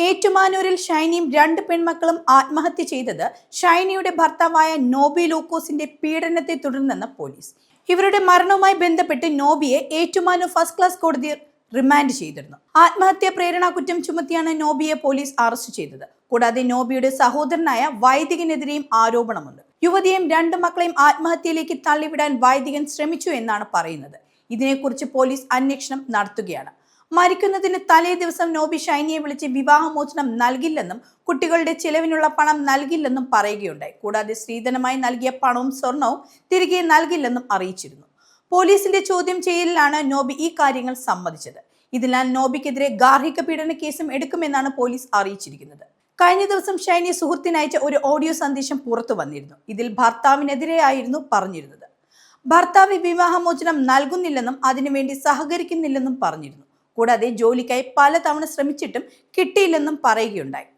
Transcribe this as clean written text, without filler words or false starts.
ഏറ്റുമാനൂരിൽ ഷൈനിയും രണ്ട് പെൺമക്കളും ആത്മഹത്യ ചെയ്തത് ഷൈനിയുടെ ഭർത്താവായ നോബി ലൂക്കോസിന്റെ പീഡനത്തെ തുടർന്നെന്ന് പോലീസ്. ഇവരുടെ മരണവുമായി ബന്ധപ്പെട്ട് നോബിയെ ഏറ്റുമാനൂർ ഫസ്റ്റ് ക്ലാസ് കോടതി റിമാൻഡ് ചെയ്തിരുന്നു. ആത്മഹത്യാ പ്രേരണ കുറ്റം ചുമത്തിയാണ് നോബിയെ പോലീസ് അറസ്റ്റ് ചെയ്തത്. കൂടാതെ നോബിയുടെ സഹോദരനായ വൈദികനെതിരെയും ആരോപണമുണ്ട്. യുവതിയെയും രണ്ട് മക്കളെയും ആത്മഹത്യയിലേക്ക് തള്ളിവിടാൻ വൈദികൻ ശ്രമിച്ചു എന്നാണ് പറയുന്നത്. ഇതിനെക്കുറിച്ച് പോലീസ് അന്വേഷണം നടത്തുകയാണ്. മരിക്കുന്നതിന് തലേ ദിവസം നോബി ഷൈനിയെ വിളിച്ച് വിവാഹമോചനം നൽകില്ലെന്നും കുട്ടികളുടെ ചിലവിനുള്ള പണം നൽകില്ലെന്നും പറയുകയുണ്ടായി. കൂടാതെ സ്ത്രീധനമായി നൽകിയ പണവും സ്വർണവും തിരികെ നൽകില്ലെന്നും അറിയിച്ചിരുന്നു. പോലീസിന്റെ ചോദ്യം ചെയ്യലിലാണ് നോബി ഈ കാര്യങ്ങൾ സമ്മതിച്ചത്. ഇതിനാൽ നോബിക്കെതിരെ ഗാർഹിക പീഡന കേസും എടുക്കുമെന്നാണ് പോലീസ് അറിയിച്ചിരിക്കുന്നത്. കഴിഞ്ഞ ദിവസം ഷൈനി സുഹൃത്തിനയച്ച ഒരു ഓഡിയോ സന്ദേശം പുറത്തു വന്നിരുന്നു. ഇതിൽ ഭർത്താവിനെതിരെയായിരുന്നു പറഞ്ഞിരുന്നത്. ഭർത്താവ് വിവാഹമോചനം നൽകുന്നില്ലെന്നും അതിനുവേണ്ടി സഹകരിക്കുന്നില്ലെന്നും പറഞ്ഞിരുന്നു. കൂടാതെ ജോലിക്കായി പലതവണ ശ്രമിച്ചിട്ടും കിട്ടിയില്ലെന്നും പറയുകയുണ്ടായി.